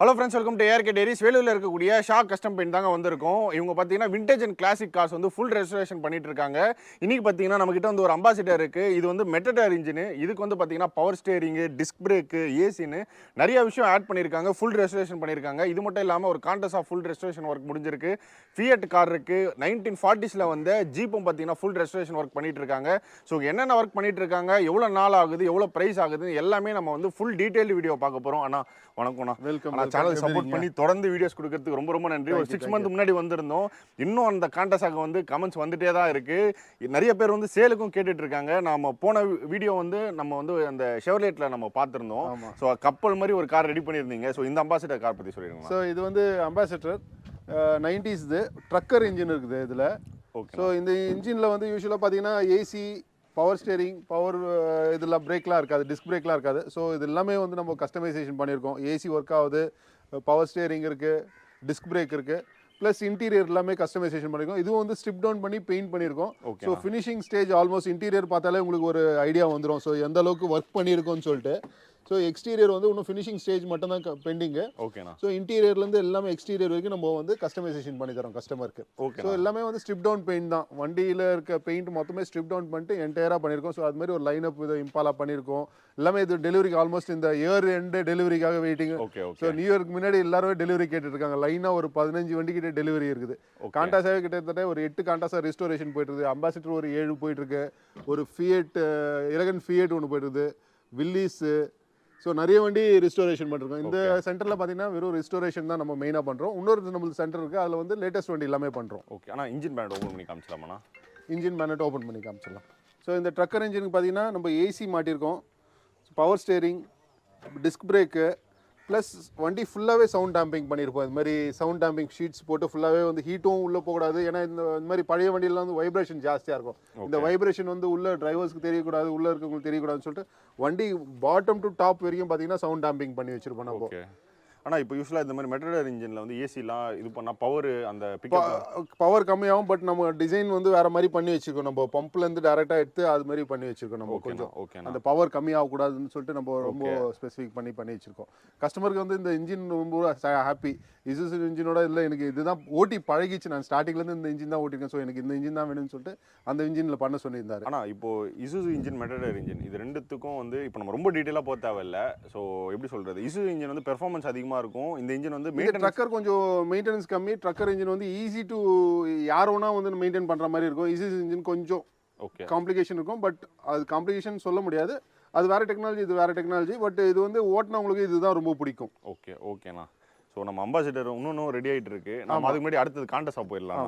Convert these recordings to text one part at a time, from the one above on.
Hello friends, welcome to ARKDiaries. வேலூரில் இருக்கக்கூடிய Shah custom paint தாங்க வந்திருக்கோம். இவங்க பார்த்தீங்கன்னா விண்டேஜ் அண்ட் கிளாசிக் கார்ஸ் வந்து ஃபுல் ரெஸ்டரேஷன் பண்ணிட்டு இருக்காங்க. இன்னைக்கு பார்த்தீங்கன்னா நம்மகிட்ட வந்து ஒரு அம்பாசிடர் இருக்கு. இது வந்து மெட்டடர் இன்ஜின். இதுக்கு வந்து பார்த்தீங்கன்னா பவர் ஸ்டேரிங், டிஸ்க் பிரேக்கு, ஏசின்னு நிறைய விஷயம் ஆட் பண்ணியிருக்காங்க. ஃபுல் ரெஸ்டரேஷன் பண்ணியிருக்காங்க. இது மட்டும் இல்லாமல் ஒரு கான்டெஸ்ஸா ஃபுல் ரெஸ்டரேஷன் ஒர்க் முடிஞ்சிருக்கு. ஃபியட் கார் இருக்கு. 1940s வந்த ஜீப்பும் பார்த்தீங்கன்னா ஃபுல் ரெஸ்டரேஷன் ஒர்க் பண்ணிட்டு இருக்காங்க. ஸோ என்னென்ன ஒர்க் பண்ணிட்டு இருக்காங்க, எவ்வளோ நாள் ஆகுது, எவ்வளோ ப்ரைஸ் ஆகுது, எல்லாமே நம்ம வந்து ஃபுல் டீட்டெயில் வீடியோ பார்க்க போகிறோம். ஆனால் வணக்கம்ண்ணா, வெல்கம். சேனல் சப்போர்ட் பண்ணி தொடர்ந்து வீடியோஸ் கொடுக்கறதுக்கு ரொம்ப ரொம்ப நன்றி. ஒரு 6 மந்த் முன்னாடி வந்திருந்தோம். இன்னும் அந்த கான்டெஸ்டாக வந்து கமெண்ட்ஸ் வந்துட்டே தான் இருக்கு. நிறைய பேர் வந்து சேலுக்கும் கேட்டுட்டு இருக்காங்க. நாம போன வீடியோ வந்து நம்ம வந்து அந்த ஷெவர்லேட்ல நம்ம பார்த்துருந்தோம். ஸோ கப்பல் மாதிரி ஒரு கார் ரெடி பண்ணியிருந்தீங்க. ஸோ இந்த அம்பாசிடர் கார் பற்றி சொல்லிடுங்க. ஸோ இது வந்து அம்பாசிடர் 90s ட்ரக்கர் இன்ஜின் இருக்குது இதில். ஸோ இந்த இன்ஜினில் வந்து யூஸ்வலாக பார்த்தீங்கன்னா ஏசி, பவர் ஸ்டேரிங், பவர் இதெல்லாம் பிரேக்லாம் இருக்காது, டிஸ்க் பிரேக்லாம் இருக்காது. ஸோ இது எல்லாமே வந்து நம்ம கஸ்டமைசேஷன் பண்ணியிருக்கோம். ஏசி ஒர்க் ஆகுது, பவர் ஸ்டேரிங் இருக்குது, டிஸ்க் பிரேக் இருக்குது, ப்ளஸ் இன்டீரியர் எல்லாமே கஸ்டமைசேஷன் பண்ணியிருக்கோம். இதுவும் வந்து ஸ்ட்ரிப் டவுன் பண்ணி பெயிண்ட் பண்ணியிருக்கோம். So finishing stage almost interior பார்த்தாலே உங்களுக்கு ஒரு ஐடியா வந்துடும். ஸோ எந்த அளவுக்கு ஒர்க் பண்ணியிருக்கோம்னு சொல்லிட்டு. ஸோ எக்ஸ்டீரியர் வந்து இன்னும் ஃபினிஷிங் ஸ்டேஜ் மட்டும் தான் பெண்டிங்கு. ஓகேண்ணா. ஸோ இன்டீரியர்லேருந்து எல்லாமே எக்ஸ்டீரியர் வரைக்கும் நம்ம வந்து கஸ்டமைசேஷன் பண்ணி தரோம் கஸ்டமருக்கு. ஓகே. ஸோ எல்லாமே வந்து ஸ்ட்ரிப் டவுன் பெயிண்ட் தான். வண்டியில் இருக்க பெயிண்ட் மொத்தமே ஸ்ட்ரிப் டவுன் பண்ணிட்டு என்டையராக பண்ணியிருக்கோம். ஸோ அது மாதிரி ஒரு லைன் அப் இதை இம்பாலா பண்ணியிருக்கோம். எல்லாமே இது டெலிவரிக்கு ஆல்மோஸ்ட் இந்த இயர் எண்டு டெலிவரிக்காக வெயிட்டிங். ஸோ நியூ இயர்க்கு முன்னாடி எல்லாருமே டெலிவரி கேட்டுட்டு இருக்காங்க. லைனாக ஒரு 15 வண்டி கிட்ட டெலிவரி இருக்குது. காண்டாஸாவே கிட்டத்தட்ட ஒரு 8 காண்டாஸா ரெஸ்டோரேஷன் போயிட்டு இருக்குது. அம்பாசிடர் ஒரு 7 போயிட்டு இருக்கு. ஒரு ஃபியட் எலகன் ஃபியட் ஒன்று போயிட்டு இருக்குது. வில்லிஸு. ஸோ நிறைய வண்டி ரெஸ்டோரேஷன் பண்ணிருக்கோம். இந்த சென்டரில் பார்த்தீங்கன்னா வெறும் ரெஸ்டோரேஷன் தான் நம்ம மெயினாக பண்ணுறோம். இன்னொரு நம்மளுக்கு சென்டர் இருக்குது, அதில் வந்து லேட்டஸ்ட் வண்டி எல்லாமே பண்ணுறோம். ஓகே. ஆனால் இன்ஜின் பேனட் ஓப்பன் பண்ணி காமிச்சலாமா? இன்ஜின் பேனட் ஓப்பன் பண்ணி காமிச்சிடலாம். ஸோ இந்த ட்ரக்கர் இன்ஜினுக்கு பார்த்தீங்கன்னா நம்ம ஏசி மாட்டியிருக்கோம், power steering, disc brake, plus வண்டி ஃபுல்லாகவே சவுண்ட் டேம்பிங் பண்ணியிருப்போம். இது மாதிரி சவுண்ட் டேம்பிங் ஷீட்ஸ் போட்டு ஃபுல்லாகவே வந்து ஹீட்டும் உள்ளே போகக்கூடாது. ஏன்னா இந்த மாதிரி பழைய வண்டியெல்லாம் வந்து வைப்ரேஷன் ஜாஸ்தியாக இருக்கும். இந்த வைப்ரேஷன் வந்து உள்ள டிரைவர்ஸ்க்கு தெரியக்கூடாது, உள்ளே இருக்கவங்களுக்கு தெரியக்கூடாதுன்னு சொல்லிட்டு வண்டி பாட்டம் டு டாப் வரைக்கும் பார்த்தீங்கன்னா சவுண்ட் டேம்பிங் பண்ணி வச்சிருப்போம் நம்ம. ஆனால் இப்போ யூஸ்வலாக இந்த மாதிரி மெட்டடர் இன்ஜினில் வந்து ஏசிலாம் இது பண்ணால் பவர் அந்த பவர் கம்மியாகும். பட் நம்ம டிசைன் வந்து வேறு மாதிரி பண்ணி வச்சுருக்கோம். நம்ம பம்ப்லேருந்து டேரெக்டாக எடுத்து அது மாதிரி பண்ணி வச்சுருக்கோம். நம்ம கொஞ்சம் அந்த பவர் கம்மியாகக்கூடாதுன்னு சொல்லிட்டு நம்ம ரொம்ப ஸ்பெசிஃபிக் பண்ணி வச்சுருக்கோம். கஸ்டமருக்கு வந்து இந்த இன்ஜின் ரொம்ப ஹாப்பி. இசுசு இன்ஜினோட இல்லை, எனக்கு இதுதான் ஓட்டி பழகிச்சு. நான் ஸ்டார்டிங்லேருந்து இந்த இன்ஜின் தான் ஓட்டிருக்கேன். ஸோ எனக்கு இந்த இன்ஜின் தான் வேணும்னு சொல்லிட்டு அந்த இன்ஜினில் பண்ண சொல்லியிருந்தாரு. ஆனால் இப்போ இசுசு இன்ஜின், மெட்டடர் இன்ஜின் இது ரெண்டுத்துக்கும் வந்து இப்போ நம்ம ரொம்ப டீட்டெயிலாக போக தேவையில்லை. ஸோ எப்படி சொல்கிறது, இசுசு இன்ஜின் வந்து பெர்ஃபார்மன்ஸ் அதிகமாக இருக்கும். இந்த இன்ஜின் வந்து ட்ரக்கர் கொஞ்சம் மெயின்டெனன்ஸ் கம்மி. ட்ரக்கர் இன்ஜின் வந்து ஈஸி டு யாரோனா வந்து மெயின்டைன் பண்ணுற மாதிரி இருக்கும். இசுசு இன்ஜின் கொஞ்சம் காம்ப்ளிகேஷன் இருக்கும். பட் அது காம்ப்ளிகேஷன் சொல்ல முடியாது. அது வேற டெக்னாலஜி, இது வேற டெக்னாலஜி. பட் இது வந்து ஓட்டினவங்களுக்கு இதுதான் ரொம்ப பிடிக்கும். ஓகேண்ணா. ஸோ நம்ம அம்பாசிடர் இன்னும் ரெடி ஆகிட்டு இருக்கு. நம்ம அதுக்கு முன்னாடி அடுத்தது காண்டஸா போயிடலாம்.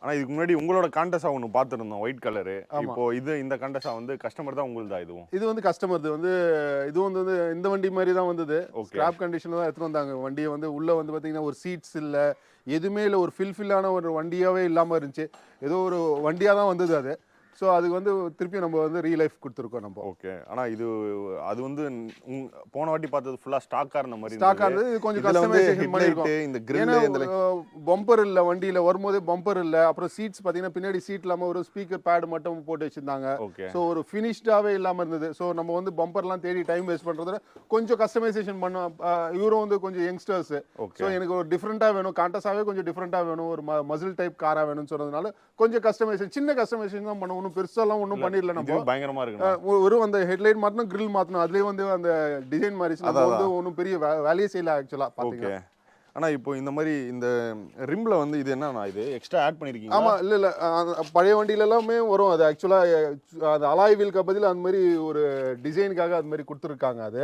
ஆனால் இதுக்கு முன்னாடி உங்களோட காண்டஸா ஒன்று பார்த்துருந்தோம், ஒயிட் கலரு. இப்போ இந்த காண்டஸா வந்து கஸ்டமர் தான் உங்களுக்கு தான். இது வந்து கஸ்டமர் வந்து இது வந்து இந்த வண்டி மாதிரி தான் வந்தது. ஸ்கிராப் கண்டிஷனில் தான் எடுத்துகிட்டு வந்தாங்க வண்டியை. வந்து உள்ளே வந்து பார்த்தீங்கன்னா ஒரு சீட்ஸ் இல்லை, எதுவுமே இல்லை, ஒரு ஃபில்லான ஒரு வண்டியாகவே இல்லாமல் இருந்துச்சு. ஏதோ ஒரு வண்டியாக தான் வந்தது அது. ஸோ அதுக்கு வந்து திருப்பி நம்ம வந்து ரீலைஃப் கொடுத்துருக்கோம் நம்ம. ஓகே. ஆனால் அது வந்து போன வாட்டி பார்த்தது ஃபுல்லாக ஸ்டாக்காக இருந்த மாதிரி. ஸ்டாக்காக இருந்தது. இது கொஞ்சம் கஸ்டமைசேஷன் பண்ணியிருக்கோம். இந்த கிரில் பம்பர் இல்லை, வண்டியில் வரும்போதே பம்பர் இல்லை. அப்புறம் சீட்ஸ் பார்த்தீங்கன்னா பின்னாடி சீட் இல்லாமல் ஒரு ஸ்பீக்கர் பேட் மட்டும் போட்டு வச்சுருந்தாங்க. ஸோ ஒரு ஃபினிஷ்டாகவே இல்லாமல் இருந்தது. ஸோ நம்ம வந்து பம்பர்லாம் தேடி டைம் வேஸ்ட் பண்ணுறதுல கொஞ்சம் கஸ்டமைசேஷன் பண்ணோம். இவரும் வந்து கொஞ்சம் யங்ஸ்டர்ஸ். ஸோ எனக்கு ஒரு டிஃப்ரெண்ட்டாக வேணும், காண்டஸாவே கொஞ்சம் டிஃப்ரெண்ட்டாக வேணும், ஒரு மசில் டைப் காராக வேணும்னு சொன்னதுனால கொஞ்சம் கஸ்டமைசேஷன், சின்ன கஸ்டமைசேஷன் தான் பண்ணுவோம். பெருசாலாம் ஒன்றும் பண்ணிடல. நம்ம பயங்கரமா இருக்கு. ஒரு அந்த ஹெட்லைட் மாத்தணும், கிரில் மாத்தணும். அதுலயே வந்து அந்த டிசைன் மாதிரி வந்து ஒன்றும் பெரிய வேலையே செய்யல ஆக்சுவலா பாத்தீங்கன்னா. ஆனா இப்போ இந்த மாதிரி இந்த ரிம்ல வந்து இது என்னன்னா, இது எக்ஸ்ட்ரா ஆட் பண்ணிருக்கீங்க? ஆமா, இல்ல பழைய வண்டியில எல்லாமே வரும். அது ஆக்சுவலா அது அலாய் வீலுக்கு பதில் அந்த மாதிரி ஒரு டிசைனுக்காக அது மாதிரி கொடுத்துருக்காங்க. அது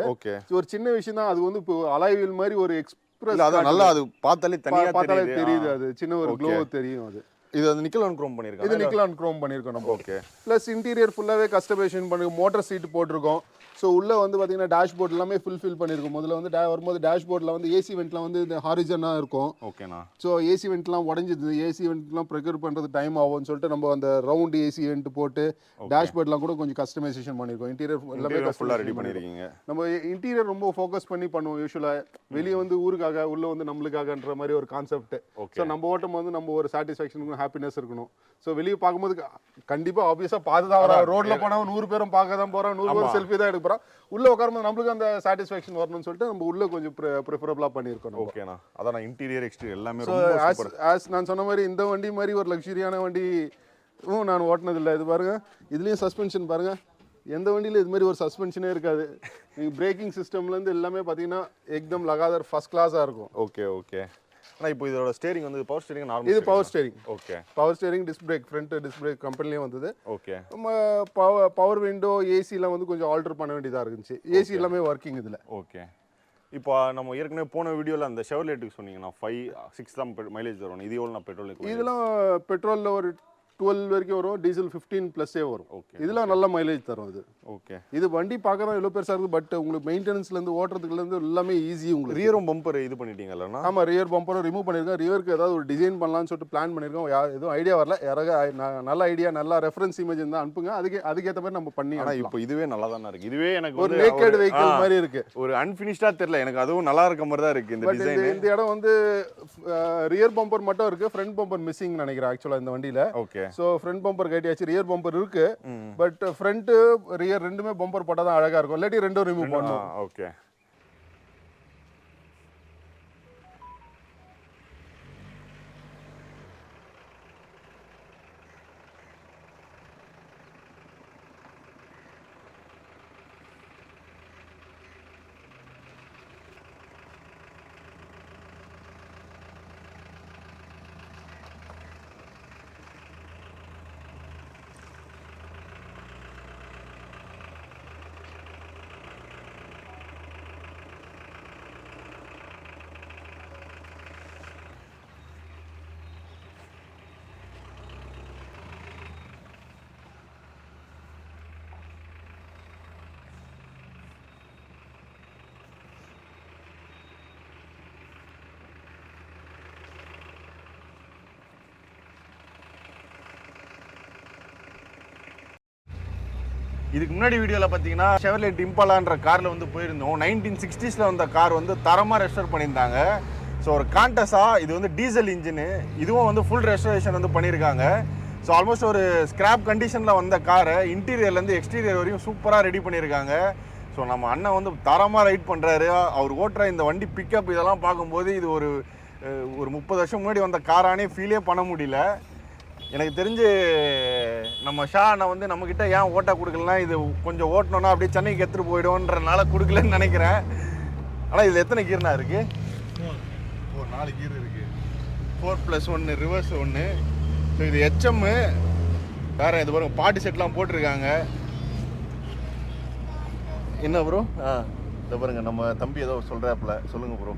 ஒரு சின்ன விஷயம் தான். அது வந்து இப்போ அலாய் வீல் மாதிரி ஒரு எக்ஸ்பிரஸ், அதான் நல்லா அது பார்த்தாலே தனியா தெரியுது. அது சின்ன ஒரு க்ளோ தெரியும். அது இது வந்து நிக்கல் அண்ட் குரோம் பண்ணிருக்கோம். இது நிக்கல் அண்ட் குரோம் பண்ணிருக்கோம் நம்ம. ப்ளஸ் இன்டீரியர் ஃபுல்லாவே கஸ்டமைசேஷன் பண்ணி மோட்டார் சீட் போட்டிருக்கோம். ஸோ உள்ள வந்து பார்த்தீங்கன்னா டேஷ்போர்ட் எல்லாமே ஃபுல்ஃபில் பண்ணியிருக்கும். முதல்ல வந்து வரும்போது டேஷ்போர்டில் வந்து ஏசி வெண்ட்லாம் வந்து இந்த ஹாரிஜனாக இருக்கும். ஓகேண்ணா. ஸோ ஏசி வெண்ட்லாம் உடஞ்சிது. ஏசி வெண்ட்லாம் ப்ரிப்பேர் பண்ணுறது டைம் ஆகும்னு சொல்லிட்டு நம்ம அந்த ரவுண்ட் ஏசி வெண்ட் போட்டு டேஷ்போர்ட்லாம் கூட கொஞ்சம் கஸ்டமைசேஷன் பண்ணியிருக்கோம். இன்டீரியர் எல்லாமே ஃபுல்லாக ரெடி பண்ணியிருக்கீங்க. நம்ம இன்டீரியர் ரொம்ப ஃபோக்கஸ் பண்ணி பண்ணுவோம். யூஸ்வலாக வெளியே வந்து ஊருக்காக, உள்ள வந்து நம்மளுக்காகன்ற மாதிரி ஒரு கான்செப்ட். ஸோ நம்ம ஓட்டும் வந்து நம்ம ஒரு சாட்டிஸ்ஃபேக்ஷன், ஹாப்பினஸ் இருக்கணும். ஸோ வெளியே பார்க்கும்போது கண்டிப்பாக ஆப்வியஸாக பார்த்து தான் ரோட்டில் போனால் 100 பேரும் பார்க்க தான் போகிறோம். 100 பேரும் செல்ஃபி தான் எடுக்க ப்ராப்பராக உள்ளே உட்காரும்போது நம்மளுக்கு அந்த சாட்டிஸ்ஃபேக்ஷன் வரணும்னு சொல்லிட்டு நம்ம உள்ளே கொஞ்சம் ப்ரிஃபரபிளாக பண்ணியிருக்கோம். ஓகேண்ணா, அதான் இன்டீரியர் எக்ஸ்டீரியர் எல்லாமே ஆஸ் நான் சொன்ன மாதிரி இந்த வண்டி மாதிரி ஒரு லக்ஸரியான வண்டி நான் ஓட்டினதில்லை. இது பாருங்க, இதுலேயும் சஸ்பென்ஷன் பாருங்க, எந்த வண்டியில் இது மாதிரி ஒரு சஸ்பென்ஷனே இருக்காது. நீங்கள் பிரேக்கிங் சிஸ்டம்லேருந்து எல்லாமே பார்த்தீங்கன்னா எக்தம் லகாதர் ஃபர்ஸ்ட் கிளாஸாக இருக்கும். Okay okay. ஆனால் இப்போ இதோட ஸ்டேரிங் வந்து பவர் ஸ்டேரிங் நார்மல்? இது power steering. Okay, power steering, disc brake, front disc brake கம்பெனிலேயே வந்தது. ஓகே. நம்ம பவர் விண்டோ ஏசிலாம் வந்து கொஞ்சம் ஆல்டர் பண்ண வேண்டியதாக இருந்துச்சு. ஏசி எல்லாமே ஒர்க்கிங் இதில். ஓகே. இப்போ நம்ம ஏற்கனவே போன வீடியோவில் அந்த ஷெவர்லேட்டுக்கு சொன்னீங்கன்னா 5-6 தான் மைலேஜ் தரும். இது எவ்வளோ பெட்ரோல்? இதெல்லாம் பெட்ரோலில் ஒரு 12 வரைக்கும் வரும், டீசல் 15+ வரும். ஓகே, இதெல்லாம் நல்ல மைலேஜ் தரும் இது. ஓகே. இது வண்டி பார்க்கறோம் எவ்வளோ பெருசாக இருக்குது, பட் உங்களுக்கு மெயின்டெனன்ஸ்லேருந்து ஓட்டுறதுக்குலேருந்து எல்லாமே ஈஸி. உங்களுக்கு ரியரும் பம்பர் இது பண்ணிட்டீங்களா? ஆமாம், ரியர் பம்பரும் ரிமூவ் பண்ணியிருக்கோம். ரியருக்கு ஏதாவது ஒரு டிசைன் பண்ணலாம்னு சொல்லிட்டு பிளான் பண்ணியிருக்கோம். எதுவும் ஐடியா வரல. நல்ல ஐடியா, நல்ல ரெஃபரன்ஸ் இமேஜ் இருந்தால் அனுப்புங்க, அதுக்கேற்ற மாதிரி நம்ம பண்ணி. ஆனால் இப்போ இதுவே நல்லா தானே இருக்குது. இதுவே எனக்கு ஒரு நேக்கட் வெஹிக்கிள் மாதிரி இருக்குது. ஒரு அன்ஃபினிஷ்டாக தெரியல எனக்கு, அதுவும் நல்லா இருக்க மாதிரி தான் இருக்குது இந்த டிசைன். இந்த இடம் வந்து ரியர் பம்பர் மட்டும் இருக்குது, ஃப்ரண்ட் பம்பர் மிஸ்ஸிங் நினைக்கிறேன் ஆக்சுவலாக இந்த வண்டியில். ஓகே. ஸோ ஃப்ரண்ட் பம்பர் கட்டியாச்சு, ரியர் பம்பர் இருக்கு, பட் ஃப்ரண்ட் ரியர் ரெண்டுமே பம்பர் போட்டால் தான் அழகா இருக்கும். இல்லாட்டி ரெண்டும் ரிமூவ் பண்ணணும். ஓகே. இதுக்கு முன்னாடி வீடியோவில் பார்த்தீங்கன்னா ஷெவர்லெட் இம்பாலான்ற காரில் வந்து போயிருந்தோம். 1960s வந்த கார் வந்து தரமாக ரெஸ்டோர் பண்ணியிருந்தாங்க. ஸோ ஒரு கான்டெஸ்ஸா, இது வந்து டீசல் இன்ஜினு, இதுவும் வந்து ஃபுல் ரெஸ்டோரேஷன் வந்து பண்ணியிருக்காங்க. ஸோ ஆல்மோஸ்ட் ஒரு ஸ்கிராப் கண்டிஷனில் வந்த காரை இன்டீரியர்லேருந்து எக்ஸ்டீரியர் வரையும் சூப்பராக ரெடி பண்ணியிருக்காங்க. ஸோ நம்ம அண்ணன் வந்து தரமாக ரைட் பண்ணுறாரு. அவர் ஓட்டுற இந்த வண்டி பிக்கப் இதெல்லாம் பார்க்கும்போது இது ஒரு 30 வருஷம் முன்னாடி வந்த காரானே ஃபீலே பண்ண முடியல. எனக்கு தெரிஞ்சு நம்ம ஷா அண்ணன் வந்து நம்மக்கிட்ட ஏன் ஓட்ட கொடுக்கலன்னா, இது கொஞ்சம் ஓட்டணுன்னா அப்படியே சென்னைக்கு எடுத்துகிட்டு போயிடும்ன்றனால கொடுக்கலன்னு நினைக்கிறேன். ஆனால் இதில் எத்தனை கீர்னா இருக்குது? 4 கீர் இருக்குது. 4+1 ரிவர்ஸ் 1. ஸோ இது HM வேறு. இது பாருங்க, பாட்டி செட்லாம் போட்டிருக்காங்க. என்ன ப்ரோ? இதை பாருங்க, நம்ம தம்பி ஏதோ சொல்கிறாப்புல. சொல்லுங்கள் ப்ரோ,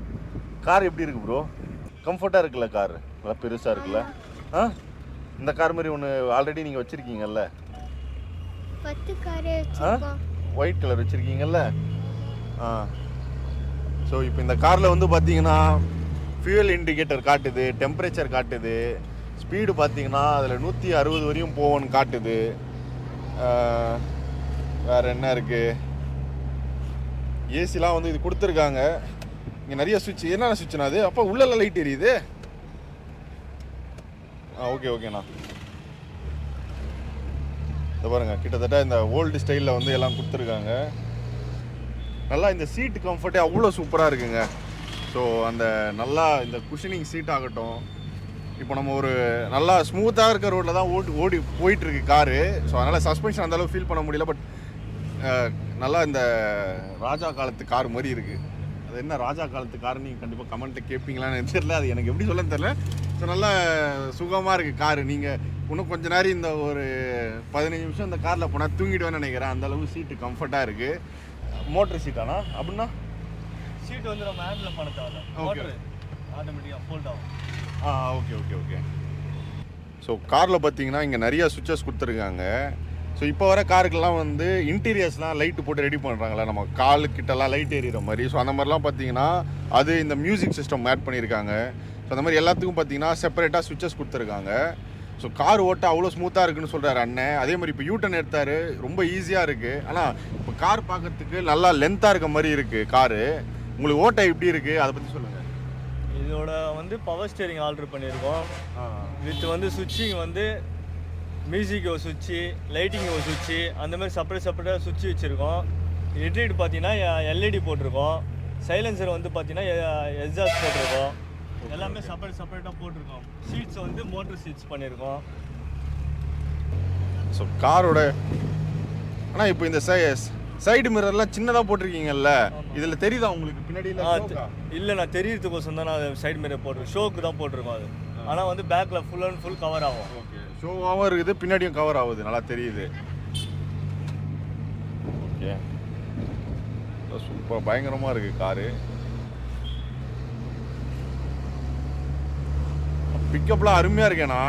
கார் எப்படி இருக்குது ப்ரோ? கம்ஃபர்ட்டாக இருக்குல்ல கார்? நல்லா பெருசாக இருக்குல்ல? இந்த கார் மாதிரி ஒன்று ஆல்ரெடி நீங்கள் வச்சுருக்கீங்கல்ல? 10 கார் வச்சிருக்கோம். ஒயிட் கலர் வச்சுருக்கீங்கல்ல? ஸோ இப்போ இந்த காரில் வந்து பார்த்தீங்கன்னா ஃபியூயல் இண்டிகேட்டர் காட்டுது, டெம்பரேச்சர் காட்டுது, ஸ்பீடு பார்த்தீங்கன்னா அதில் 160 வரையும் போவோன்னு காட்டுது. வேறு என்ன இருக்குது? ஏசிலாம் வந்து இது கொடுத்துருக்காங்க. இங்கே நிறைய சுவிட்ச். என்னென்ன சுவிட்ச்னா அது? அப்போ உள்ளெல்லாம் லைட் எரியுது. ஓகே ஓகேண்ணா. இதை பாருங்கள், கிட்டத்தட்ட இந்த ஓல்டு ஸ்டைலில் வந்து எல்லாம் கொடுத்துருக்காங்க. நல்லா இந்த சீட்டு கம்ஃபர்ட்டே அவ்வளோ சூப்பராக இருக்குங்க. ஸோ அந்த நல்லா இந்த குஷனிங் சீட் ஆகட்டும். இப்போ நம்ம ஒரு நல்லா ஸ்மூத்தாக இருக்க ரோட்டில் தான் ஓடி போயிட்டுருக்கு காரு. ஸோ அதனால் சஸ்பென்ஷன் அந்தளவு ஃபீல் பண்ண முடியல. பட் நல்லா இந்த ராஜா காலத்து கார் மாதிரி இருக்குது. அது என்ன ராஜா காலத்து கார் நீங்கள் கண்டிப்பாக கமெண்ட்டை கேட்பீங்களான்னு தெரியல, அது எனக்கு எப்படி சொல்லன்னு தெரியல. ஸோ நல்லா சுகமாக இருக்குது காரு. நீங்கள் இன்னும் கொஞ்ச நேரம் இந்த ஒரு 15 நிமிஷம் இந்த காரில் போனால் தூங்கிடுவேன்னு நினைக்கிறேன். அந்தளவு சீட்டு கம்ஃபர்ட்டாக இருக்குது. மோட்டர் சீட்டானா? அப்படின்னா சீட் வந்து நம்ம ஹேண்டில் பண்ண தேவை. ஓகே, ஆட்டோமேட்டிக்காக ஃபோல்ட் ஆகும். Okay okay okay. ஸோ காரில் பார்த்தீங்கன்னா இங்கே நிறையா சுவிட்சஸ் கொடுத்துருக்காங்க. ஸோ இப்போ வர காருக்கெல்லாம் வந்து இன்டீரியர்ஸ்லாம் லைட்டு போட்டு ரெடி பண்ணுறாங்களா, நம்ம காலுக்கிட்டலாம் லைட் எரியிற மாதிரி. ஸோ அந்த மாதிரிலாம் பார்த்தீங்கன்னா அது இந்த மியூசிக் சிஸ்டம் ஆட் பண்ணியிருக்காங்க. ஸோ அந்த மாதிரி எல்லாத்துக்கும் பார்த்தீங்கன்னா செப்பரேட்டாக சுவிட்சஸ் கொடுத்துருக்காங்க. ஸோ கார் ஓட்ட அவ்வளோ ஸ்மூத்தாக இருக்குன்னு சொல்கிறாரு அண்ணன். அதே மாதிரி இப்போ யூட்டன் எடுத்தார், ரொம்ப ஈஸியாக இருக்குது. ஆனால் இப்போ கார் பார்க்கறதுக்கு நல்லா லென்த்தாக இருக்க மாதிரி இருக்குது காரு. உங்களுக்கு ஓட்ட எப்படி இருக்குது அதை பற்றி சொல்லுங்கள். இதோட வந்து பவர் ஸ்டேரிங் ஆல்டர் பண்ணியிருக்கோம். வித் வந்து சுவிட்சிங் வந்து மியூசிக் ஒரு சுவிட்சு, லைட்டிங் ஒரு சுவிட்சு, அந்த மாதிரி செப்பரேட்டாக சுவிட்சு வச்சுருக்கோம். ஹெட்லைட் பார்த்தீங்கன்னா எல்இடி போட்டிருக்கோம். சைலன்சர் வந்து பார்த்தீங்கன்னா எக்ஸாஸ்ட் போட்டிருக்கோம். எல்லாமே செப்பரேட்டாக போட்டிருக்கோம். சீட்ஸ் வந்து மோட்டர் சீட்ஸ் பண்ணியிருக்கோம். ஸோ காரோட ஆனால் இப்போ இந்த சைடு மிரர்லாம் சின்னதாக போட்டிருக்கீங்கல்ல, இதில் தெரியுதா உங்களுக்கு பின்னாடி? இல்லை, நான் தெரியறதுக்கோசம் தான் நான் சைடு மிரர் போட்டிருக்கேன். ஷோக்கு தான் போட்டிருக்கோம் அது. ஆனால் வந்து பேக்கில் ஃபுல் அண்ட் ஃபுல் கவர் ஆகும். ஓகே, ஷோவாகவும் இருக்குது, பின்னாடியும் கவர் ஆகுது, நல்லா தெரியுது. ஓகே, சூப்பர், பயங்கரமாக இருக்குது காரு. பிக்கப்லாம் அருமையாக இருக்கேண்ணா.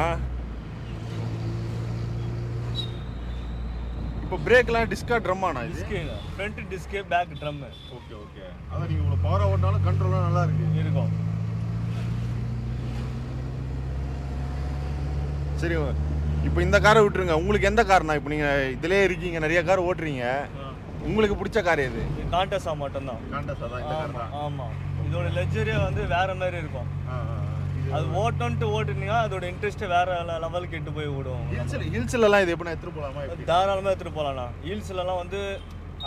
இப்போ பிரேக்லாம் டிஸ்கா ட்ரம்மாண்ணா? டிஸ்குங்க, ஃப்ரண்ட் டிஸ்கே, பேக் ட்ரம்மு. ஓகே ஓகே, அதான் நீங்கள் இவ்வளோ பவராக ஓட்டினாலும் கண்ட்ரோலாக நல்லா இருக்கும். சரி, இப்போ இந்த காரை விட்டுருங்க. உங்களுக்கு எந்த கார்ண்ணா? இப்போ நீங்கள் இதிலே இருக்கீங்க, நிறைய கார் ஓட்டுறீங்க, உங்களுக்கு பிடிச்ச கார் எது? காண்டஸா மட்டும்தான். காண்டஸா தான் இந்த கார் தான். ஆமாம், இதோட லெக்ஸரியே வந்து வேற மாதிரி இருக்கும். அது ஓட்டுனீங்கன்னா அதோட இன்ட்ரெஸ்ட்டை வேற லெவலுக்கு எட்டு போய் விடும். ஹில்ஸ்லலாம் இது எப்படி எடுத்துகிட்டு போகலாமா? தாராளமாக எடுத்துகிட்டு போகலாண்ணா. ஹில்ஸ்லலாம் வந்து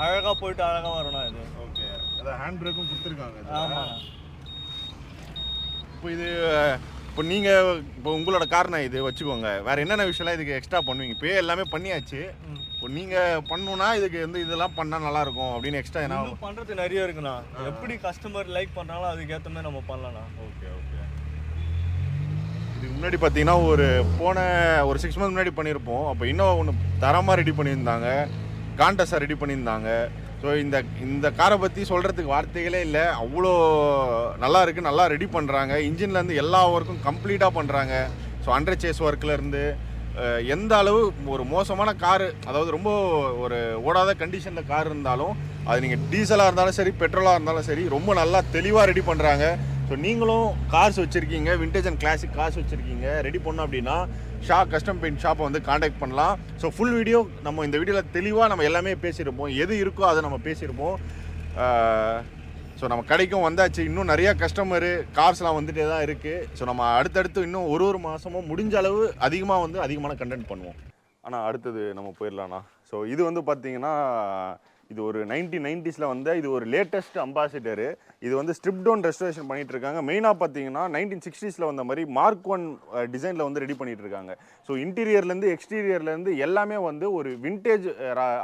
அழகாக போயிட்டு அழகாக வரணும் இது. ஓகே, அதான் ஹேண்ட் பிரேக்கும் கொடுத்துருக்காங்க. ஆமாம். இப்போ நீங்கள் இப்போ உங்களோட காரணம் இது வச்சுக்கோங்க, வேறு என்னென்ன விஷயம்லாம் இதுக்கு எக்ஸ்ட்ரா பண்ணுவீங்க? இப்போ எல்லாமே பண்ணியாச்சு, இப்போ நீங்கள் பண்ணணுன்னா இதுக்கு வந்து இதெல்லாம் பண்ணால் நல்லாயிருக்கும் அப்படின்னு எக்ஸ்ட்ரா என்ன பண்ணுறது நிறைய இருக்குண்ணா. எப்படி கஸ்டமர் லைக் பண்ணுறாங்களோ அதுக்கேற்ற மாதிரி நம்ம பண்ணலாம்ண்ணா. Okay okay. இதுக்கு முன்னாடி பார்த்தீங்கன்னா போன 6 மந்த் முன்னாடி பண்ணியிருப்போம். அப்போ இன்னும் ஒன்று தரமாக ரெடி பண்ணியிருந்தாங்க, காண்டஸாக ரெடி பண்ணியிருந்தாங்க. ஸோ இந்த காரை பற்றி சொல்கிறதுக்கு வார்த்தைகளே இல்லை, அவ்வளோ நல்லா இருக்குது, நல்லா ரெடி பண்ணுறாங்க. இன்ஜின்லேருந்து எல்லா ஒர்க்கும் கம்ப்ளீட்டாக பண்ணுறாங்க. ஸோ அண்டர் சேஸ் ஒர்க்லேருந்து எந்த அளவு ஒரு மோசமான காரு, அதாவது ரொம்ப ஒரு ஓடாத கண்டிஷனில் கார் இருந்தாலும், அது நீங்கள் டீசலாக இருந்தாலும் சரி, பெட்ரோலாக இருந்தாலும் சரி, ரொம்ப நல்லா தெளிவாக ரெடி பண்ணுறாங்க. ஸோ நீங்களும் கார்ஸ் வச்சுருக்கீங்க, விண்டேஜ் அண்ட் கிளாசிக் கார்ஸ் வச்சுருக்கீங்க, ரெடி பண்ணோம் அப்படின்னா ஷா கஸ்டம் பெயிண்ட் ஷாப்பை வந்து காண்டாக்ட் பண்ணலாம். ஸோ ஃபுல் வீடியோ நம்ம இந்த வீடியோவில் தெளிவாக நம்ம எல்லாமே பேசியிருப்போம், எது இருக்கோ அதை நம்ம பேசியிருப்போம். ஸோ நம்ம கடைக்கும் வந்தாச்சு, இன்னும் நிறையா கஸ்டமரு கார்ஸ்லாம் வந்துகிட்டே தான் இருக்குது. ஸோ நம்ம அடுத்தடுத்து இன்னும் ஒரு மாதமும் முடிஞ்ச அளவு அதிகமான கண்டென்ட் பண்ணுவோம். ஆனால் அடுத்தது நம்ம போயிடலாண்ணா. ஸோ இது வந்து பார்த்தீங்கன்னா இது ஒரு 1990s வந்த இது ஒரு லேட்டஸ்ட் அம்பாசிடரு. இது வந்து ஸ்ட்ரிப் டவுன் ரெஸ்டரேஷன் பண்ணிட்டு இருக்காங்க. மெயினாக பார்த்தீங்கன்னா 1960s வந்த மாதிரி மார்க் 1 டிசைனில் வந்து ரெடி பண்ணிட்டு இருக்காங்க. ஸோ இன்டீரியர்லேருந்து எக்ஸ்டீரியர்லேருந்து எல்லாமே வந்து ஒரு விண்டேஜ்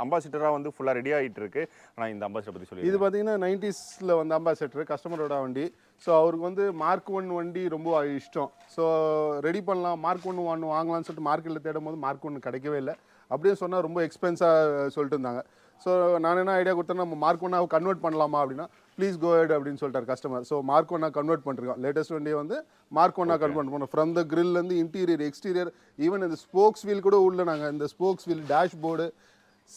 அம்பாசிடராக வந்து ஃபுல்லாக ரெடி ஆகிட்டு இருக்கு. ஆனால் இந்த அம்பாசிடர் பற்றி சொல்லி, இது பார்த்தீங்கன்னா 90s வந்த அம்பாசிடர், கஸ்டமரோட வண்டி. ஸோ அவருக்கு வந்து மார்க் 1 வண்டி ரொம்ப இஷ்டம். ஸோ ரெடி பண்ணலாம், மார்க் 1 வாங்கலாம்னு சொல்லிட்டு மார்க்கெட்டில் தேடும் போது மார்க் 1 கிடைக்கவே இல்லை. அப்படியே சொன்னால் ரொம்ப எக்ஸ்பென்ஸாக சொல்லிட்டு இருந்தாங்க. ஸோ நான் என்ன ஐடியா கொடுத்தேன்னா, நம்ம மார்க் 1 கன்வெர்ட் பண்ணலாமா அப்படின்னா, ப்ளீஸ் கோ ஹெட் அப்படின்னு சொல்லிட்டார் கஸ்டமர். ஸோ மார்க் 1 கன்வெர்ட் பண்ணிருக்கோம். லேட்டஸ்ட் வண்டியை வந்து மார்க் 1 கன்வெர்ட் பண்ணோம். ஃப்ரம் த கிரில்லேருந்து இன்டீரியர், எக்ஸ்டீரியர், ஈவன் இந்த ஸ்போக்ஸ் வீல் கூட உள்ள நாங்கள் இந்த ஸ்போக்ஸ் வீல், டேஷ்போர்டு,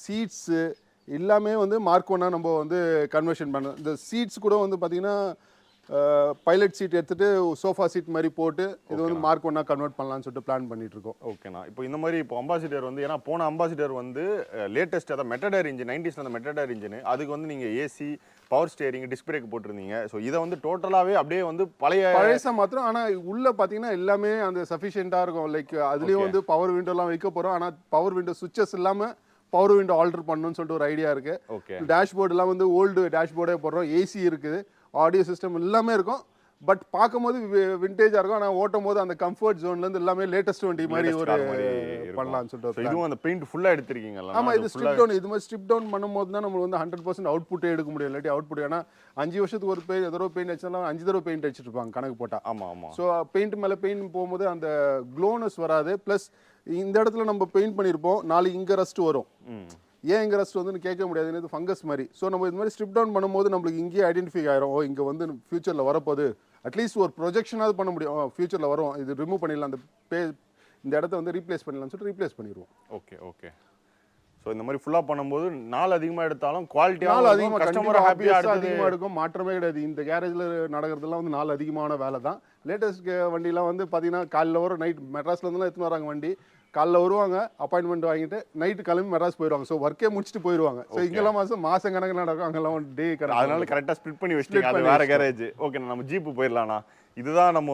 சீட்ஸு எல்லாமே வந்து மார்க் 1 நம்ம வந்து கன்வர்ஷன் பண்ணோம். இந்த சீட்ஸ் கூட வந்து பார்த்திங்கன்னா பைலட் சீட் எடுத்துட்டு சோஃபா சீட் மாதிரி போட்டு இது வந்து மார்க் 1 கன்வெர்ட் பண்ணலாம்னு சொல்லிட்டு பிளான் பண்ணிட்டு இருக்கோம். ஓகேண்ணா. இப்போ இந்த மாதிரி இப்போ அம்பாசிடர் வந்து, ஏன்னா போன அம்பாசிடர் வந்து லேட்டஸ்ட், அதான் மெட்டடர் இன்ஜின், 90s அந்த மெட்டடர் இன்ஜின், அதுக்கு வந்து நீங்கள் AC, power steering, disc brake போட்டிருந்தீங்க. ஸோ இதை வந்து டோட்டலாகவே அப்படியே வந்து பழைசா மாத்திரம். ஆனால் உள்ள பார்த்தீங்கன்னா எல்லாமே அந்த சஃபிஷியண்டாக இருக்கும். லைக் அதுலேயும் வந்து பவர் விண்டோலாம் வைக்க போகிறோம். ஆனால் பவர் விண்டோ சுவிச்சஸ் இல்லாமல் பவர் விண்டோ ஆல்டர் பண்ணணும்னு சொல்லிட்டு ஒரு ஐடியா இருக்குது. ஓகே, டேஷ்போர்டுலாம் வந்து ஓல்டு டேஷ்போர்டே போடுறோம். ஏசி இருக்குது, ஆடியோ சிஸ்டம் எல்லாமே இருக்கும். பட் பார்க்கும்போது விண்டேஜாக இருக்கும். ஆனால் ஓட்டும் போது அந்த கம்ஃபர்ட் ஜோன்லேருந்து எல்லாமே லேட்டஸ்ட் வண்டி மாதிரி ஒரு பண்ணலாம்னு சொல்லிட்டு. இதுவும் அந்த பெயிண்ட் ஃபுல்லாக எடுத்திருக்கீங்களா? ஆமாம், இது ஸ்ட்ரிப் டவுன். இது மாதிரி ஸ்ட்ரிப் டவுன் பண்ணும்போது தான் நம்மளுக்கு வந்து 100% அவுட்புட்டே எடுக்க முடியும். இல்லாட்டி அவுட்புட், ஏன்னா 5 வருஷத்துக்கு ஒரு தடவை பெயிண்ட் அடிச்சாலும் 5 தடவை பெயிண்ட் அடிச்சிட்டு இருப்பாங்க கணக்கு போட்டால். ஆமாம் ஆமாம். ஸோ பெயிண்ட் மேலே பெயிண்ட் போகும்போது அந்த க்ளோனஸ் வராது. ப்ளஸ் இந்த இடத்துல நம்ம பெயிண்ட் பண்ணியிருப்போம், நாளைக்கு இங்கே ரஸ்ட் வரும். ஏன் இங்கே ரஸ்ட் வந்து கேட்க முடியாது, இது ஃபங்கஸ் மாதிரி. ஸோ நம்ம இது மாதிரி ஸ்ட்ரிப் டவுன் பண்ணும்போது நம்மளுக்கு இங்கேயே ஐடென்டிஃபை ஆயிரும், ஓ இங்கே வந்து ஃபியூச்சரில் வரப்போகுது. அட்லீஸ்ட் ஒரு ப்ரொஜெக்ஷனாவது பண்ண முடியும், ஃபியூச்சரில் வரும், இது ரிமூவ் பண்ணிடலாம், அந்த இந்த இடத்த வந்து ரீப்ளேஸ் பண்ணிடலாம்னு சொல்லிட்டு ரீப்ளேஸ் பண்ணிடுவோம். Okay okay. ஸோ இந்த மாதிரி ஃபுல்லாக பண்ணும்போது நாள் அதிகமாக எடுத்தாலும் குவாலிட்டியாக அதிகமாக, கஸ்டமர் ஹாப்பியாக அதிகமாக இருக்கும், மாற்றமே கிடையாது. இந்த கேரேஜில் நடக்கிறதுலாம் வந்து நாள் அதிகமான வேலை தான். லேட்டஸ்ட் வண்டிலாம் வந்து பார்த்தீங்கன்னா காலையில் வரும், நைட் மெட்ராஸ்லேருந்துலாம் எடுத்துன்னு வராங்க வண்டி. காலைல வருவாங்க, அப்பாயின்மெண்ட் வாங்கிட்டு நைட்டு கிளம்பி மெட்ராஸ் போயிடுவாங்க. ஸோ ஒர்க்கே முடிச்சுட்டு போயிடுவாங்க. ஸோ இங்கெல்லாம் மாதம் கணக்கு நடக்கும், அங்கெல்லாம் டே கணக்கு. அதனால கரெக்டாக ஸ்பிளிட் பண்ணி வச்சுட்டு அது வேறு கேரேஜ். ஓகே, நம்ம ஜீப்பு போயிடலாண்ணா. இதுதான் நம்ம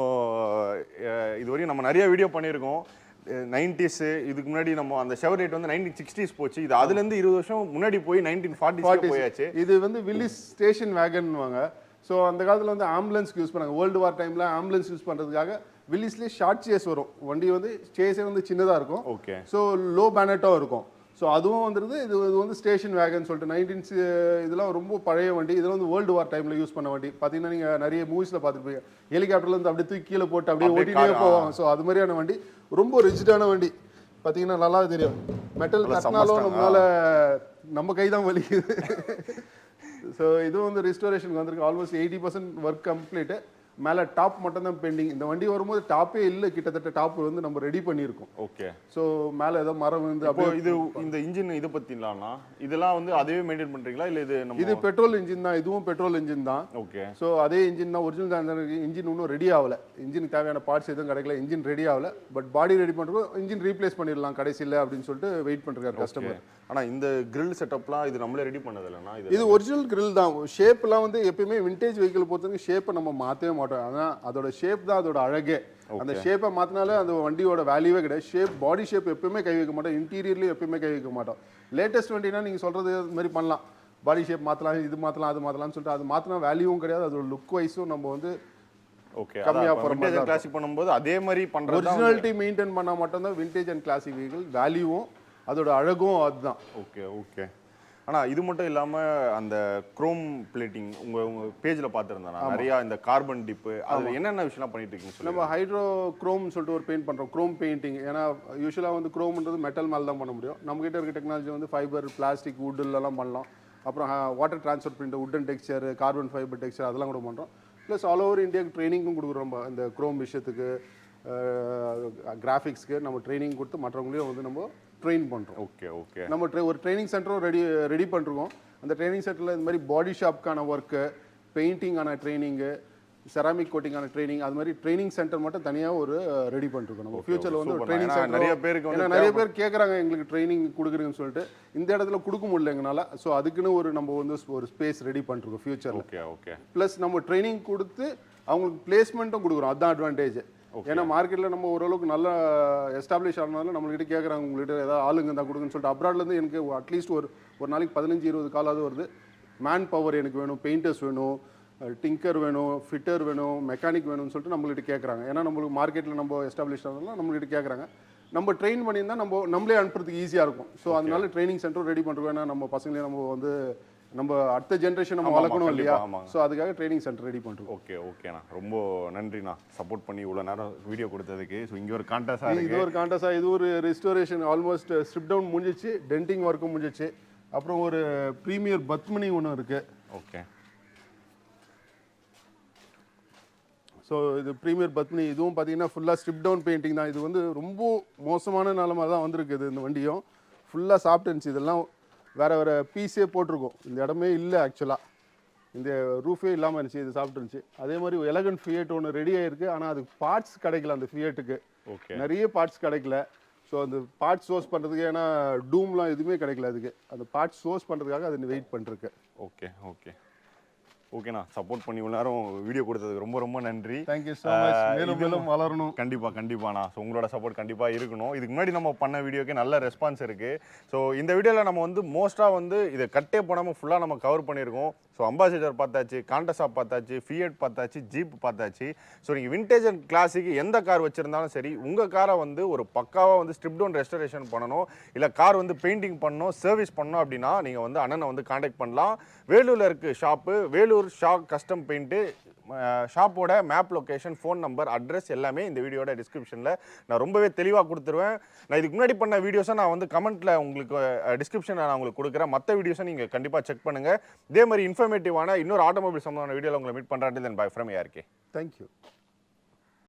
இதுவரையும் நம்ம நிறைய வீடியோ பண்ணியிருக்கோம். 90s இதுக்கு முன்னாடி நம்ம அந்த ஷெவர்லேட் வந்து 1960s போச்சு. இது அதுலேருந்து 20 வருஷம் முன்னாடி போய் 1940s போயாச்சு. இது வந்து வில்லிஸ் ஸ்டேஷன் வேகன்வாங்க. ஸோ அந்த காலத்தில் வந்து ஆம்புலன்ஸ்க்கு யூஸ் பண்ணாங்க. வேர்ல்டு வார் டைமில் ஆம்புலன்ஸ் யூஸ் பண்ணுறதுக்காக வில்லிஸ்லேயே ஷார்ட் சேஸ் வரும். வண்டி வந்து சேஸே வந்து சின்னதாக இருக்கும். ஓகே. ஸோ லோ பேனட்டாக இருக்கும். ஸோ அதுவும் வந்துருது. இது வந்து ஸ்டேஷன் வேகன் சொல்லிட்டு 19s இதெல்லாம் ரொம்ப பழைய வண்டி. இதெல்லாம் வந்து வேர்ல்டு வார் டைமில் யூஸ் பண்ண வண்டி. பார்த்தீங்கன்னா நீங்கள் நிறைய மூவிஸில் பார்த்துருப்பீங்க. ஹெலிகாப்டர்லேருந்து அப்படியே தூக்கி கீழே போட்டு அப்படியே ஓட்டினே போவாங்க. ஸோ அது மாதிரியான வண்டி, ரொம்ப ரிஜிடான வண்டி. பார்த்தீங்கன்னா நல்லா தெரியும். மெட்டல் தட்டினாலும் நம்மளால நம்ம கை தான் வலிக்குது. ஸோ இதுவும் வந்து ரிஸ்டோரேஷனுக்கு வந்திருக்கு. Almost 80% work complete. மேலே டாப் மட்டும் தான் பெண்டிங். இந்த வண்டி வரும்போது டாப்பே இல்லை, கிட்டத்தட்ட டாப் வந்து நம்ம ரெடி பண்ணியிருக்கோம். ஓகே. ஸோ மேலே ஏதோ மரம் வந்து அப்போ இது இந்த இன்ஜின் இதை பற்றிலாம்னா இதெல்லாம் வந்து அதுவே மெயின்டைன் பண்ணுறீங்களா இல்லை இது பெட்ரோல் இன்ஜின் தான். இதுவும் பெட்ரோல் இன்ஜின் தான். ஓகே. ஸோ அதே இன்ஜின் தான், ஒரிஜினல் தான். இன்ஜின் இன்னும் ரெடி ஆகலை. இன்ஜினுக்கு தேவையான பார்ட்ஸ் எதுவும் கிடைக்கல. இன்ஜின் ரெடி ஆகலை. பட் பாடி ரெடி பண்ணுறோம். இன்ஜின் ரீப்ளேஸ் பண்ணிடலாம் கடைசியில் அப்படின்னு சொல்லிட்டு வெயிட் பண்ணுறாரு கஸ்டமர். ஆனால் இந்த கிரில் செட்டப்லாம் இது நம்மளே ரெடி பண்ணது இல்லைனா இது ஒரிஜினல் கிரில் தான். ஷேப்லாம் வந்து எப்பயுமே விண்டேஜ் வெஹிக்கிள் பொறுத்தவரைக்கும் ஷேப்பை நம்ம மாற்றவே மாட்டோம். ஆனால் அதோட ஷேப் தான் அதோட அழகே. அந்த ஷேப்பை மாற்றினாலே அந்த வண்டியோட வேல்யூவே கிடையாது. ஷேப், பாடி ஷேப் எப்பயுமே கை வைக்க மாட்டோம். இன்டீரியர்லேயும் எப்பயுமே கை வைக்க மாட்டோம். லேட்டஸ்ட் வண்டினா நீங்கள் சொல்கிறது இது மாதிரி பண்ணலாம். பாடி ஷேப் மாற்றலாம், இது மாற்றலாம், அது மாற்றலாம்னு சொல்லிட்டு அது மாற்றினா வேல்யூவும் கிடையாது. அதோட லுக் வைஸும் நம்ம வந்து ஓகே கம்மியாக போகிற மாதிரி கிளாசிக் பண்ணும்போது அதே மாதிரி பண்ணுறது ஒரிஜினாலிட்டி மெயின்டைன் பண்ணால் மட்டும்தான் விண்டேஜ் அண்ட் கிளாசிக் வெஹிக்கிள் வேல்யூவும் அதோட அழகும் அதுதான். Okay okay. ஆனால் இது மட்டும் இல்லாமல் அந்த குரோம் பிளேட்டிங் உங்கள் பேஜில் பார்த்துருந்தேன் நான் நிறையா இந்த கார்பன் டிப்பு அதில் என்னென்ன விஷயம்லாம் பண்ணிட்டு இருக்கீங்க? நம்ம ஹைட்ரோ குரோம்னு சொல்லிட்டு ஒரு பெயிண்ட் பண்ணுறோம். Chrome painting. ஏன்னா யூஸ்வலாக வந்து குரோம்ன்றது மெட்டல் மேலே தான் பண்ண முடியும். நம்மகிட்ட இருக்க டெக்னாலஜி வந்து ஃபைபர், பிளாஸ்டிக், வுட்லலாம் பண்ணலாம். அப்புறம் water transfer print, wooden texture, carbon fibre texture அதெல்லாம் கூட பண்ணுறோம். ப்ளஸ் ஆல் ஓவர் இந்தியாவுக்கு ட்ரைனிங்கும் கொடுக்குறோம். இந்த குரோம் விஷயத்துக்கு, கிராஃபிக்ஸ்க்கு நம்ம ட்ரைனிங் கொடுத்து மற்றவங்களையும் வந்து நம்ம ட்ரெயின் பண்ணுறோம். Okay okay. நம்ம ஒரு ட்ரைனிங் சென்டரும் ரெடி பண்ணிருக்கோம். அந்த ட்ரைனிங் சென்டரில் இந்த மாதிரி பாடி ஷாப்க்கான ஒர்க்கு, பெயிண்டிங்கான ட்ரைனிங்கு, செராமிக் கோட்டிங்கான ட்ரைனிங், அது மாதிரி ட்ரைனிங் சென்டர் மட்டும் தனியாக ஒரு ரெடி பண்ணிருக்கோம். நம்ம ஃபியூச்சரில் வந்து ட்ரைனிங் சென்டர் நிறைய பேர் கேட்குறாங்க எங்களுக்கு ட்ரைனிங் கொடுக்குறீங்கன்னு சொல்லிட்டு. இந்த இடத்துல கொடுக்க முடியல எங்களால். ஸோ அதுக்குன்னு நம்ம வந்து ஒரு ஸ்பேஸ் ரெடி பண்ணிருக்கோம் ஃபியூச்சரில். Okay okay. ப்ளஸ் நம்ம ட்ரைனிங் கொடுத்து அவங்களுக்கு பிளேஸ்மெண்ட்டும் கொடுக்குறோம். அதுதான் அட்வான்டேஜ். ஏன்னா மார்க்கெட்டில் நம்ம ஓரளவுக்கு நல்லா எஸ்டாப்ளிஷ் ஆனாலும் நம்மள்கிட்ட கேட்குறாங்க உங்கள்கிட்ட ஏதாவது ஆளுங்க தான் கொடுக்குன்னு சொல்லிட்டு. அப்ராட்லேருந்து எனக்கு அட்லீஸ்ட் ஒரு நாளைக்கு 15-20 காலாவது வருது. மேன் பவர் எனக்கு வேணும், பெயிண்டர்ஸ் வேணும், டிங்கர் வேணும், ஃபிட்டர் வேணும், மெக்கானிக் வேணும்னு சொல்லிட்டு நம்மள்கிட்ட கேட்குறாங்க. ஏன்னா நம்மளுக்கு மார்க்கெட்டில் நம்ம எஸ்டாப்ளிஷ் ஆனாலும் நம்மள்கிட்ட கேட்குறாங்க. நம்ம ட்ரெயின் பண்ணியிருந்தா நம்மளே அனுப்புறதுக்கு ஈஸியாக இருக்கும். ஸோ அதனால ட்ரைனிங் சென்டர் ரெடி பண்ணுறோம். ஏன்னா நம்ம பசங்களே நம்ம வந்து நம்ம அடுத்த ஜென்ரேஷன் நம்ம வளர்க்கணும் இல்லையா? ஸோ அதுக்காக ட்ரைனிங் சென்டர் ரெடி பண்ணுறோம். ஓகே ஓகேண்ணா, ரொம்ப நன்றிண்ணா சப்போர்ட் பண்ணி இவ்வளோ நேரம் வீடியோ கொடுத்ததுக்கு. ஸோ இங்கே ஒரு கான்டெஸ்ஸாக இது ஒரு கான்டெஸ்ஸாக இது ஒரு ரெஸ்டோரேஷன் ஆல்மோஸ்ட் ஸ்ட்ரிப் டவுன் முடிஞ்சிச்சு, டென்டிங் ஒர்க்கும் முடிஞ்சிச்சு. அப்புறம் ஒரு ப்ரீமியர் பத்மினி ஒன்று இருக்குது. ஓகே. ஸோ இது ப்ரீமியர் பத்மினி. இதுவும் பார்த்தீங்கன்னா ஃபுல்லாக ஸ்ட்ரிப் டவுன் பெயிண்டிங் தான். இது வந்து ரொம்ப மோசமான நிலமை தான் வந்திருக்குது. இந்த வண்டியும் ஃபுல்லாக சாப்பிட்டுருந்துச்சு. இதெல்லாம் வேறு பீஸே போட்டிருக்கோம். இந்த இடமே இல்லை ஆக்சுவலாக. இந்த ரூஃபே இல்லாமல் இருந்துச்சு. இது சாப்பிட்டுருந்துச்சு. அதே மாதிரி எலகன்ட் ஃபியட் ஒன்று ரெடி ஆகிருக்கு. ஆனால் அதுக்கு பார்ட்ஸ் கிடைக்கல. அந்த ஃபியட்டுக்கு நிறைய பார்ட்ஸ் கிடைக்கல. ஸோ அந்த பார்ட்ஸ் சோர்ஸ் பண்ணுறதுக்கு, ஏன்னா டூம்லாம் எதுவுமே கிடைக்கல அதுக்கு. அந்த பார்ட்ஸ் சோர்ஸ் பண்ணுறதுக்காக அது வெயிட் பண்ணிருக்கு. ஓகே ஓகே ஓகேண்ணா, சப்போர்ட் பண்ணி இவ்வளோ நேரம் வீடியோ கொடுத்ததுக்கு ரொம்ப ரொம்ப நன்றி. Thank you so much. மேலும் மேலும் வளரணும். கண்டிப்பாண்ணா. ஸோ உங்களோட சப்போர்ட் கண்டிப்பாக இருக்கணும். இதுக்கு முன்னாடி நம்ம பண்ண வீடியோக்கே நல்ல ரெஸ்பான்ஸ் இருக்குது. ஸோ இந்த வீடியோவில் நம்ம வந்து மோஸ்ட்டாக வந்து இதை கட்டே போடாமல் ஃபுல்லாக நம்ம கவர் பண்ணியிருக்கோம். ஸோ அம்பாசிடர் பார்த்தாச்சு, காண்டஸா பார்த்தாச்சு, ஃபியட் பார்த்தாச்சு, ஜீப் பார்த்தாச்சு. ஸோ நீங்கள் விண்டேஜ் அண்ட் கிளாஸுக்கு எந்த கார் வச்சுருந்தாலும் சரி, உங்கள் காரை வந்து ஒரு பக்காவாக வந்து ஸ்ட்ரிப் டவுன் ரெஸ்டரேஷன் பண்ணணும், இல்லை கார் வந்து பெயிண்டிங் பண்ணணும், சர்வீஸ் பண்ணணும் அப்படின்னா நீங்கள் வந்து அண்ணனை வந்து காண்டாக்ட் பண்ணலாம். வேலூரில் இருக்குது ஷாப்பு, வேலூர் ஷா கஸ்டம் பெயிண்ட்டு. ஷாப்போட map location, phone number, address எல்லாமே இந்த வீடியோட டிஸ்கிரிப்ஷனில் நான் ரொம்பவே தெளிவாக கொடுத்துருவேன். நான் இதுக்கு முன்னாடி பண்ண வீடியோஸை நான் வந்து கமெண்ட்டில் உங்களுக்கு டிஸ்கிரிப்ஷனில் நான் உங்களுக்கு கொடுக்குறேன். மற்ற வீடியோஸை நீங்கள் கண்டிப்பாக செக் பண்ணுங்கள். இதே மாதிரி இன்ஃபர்மேட்டிவான இன்னொரு ஆட்டோமொபைல் சம்பந்தமான வீடியோவில் உங்களை மீட் பண்ணுறேன். தென் பை ஃப்ரம் ARK. தேங்க்யூ.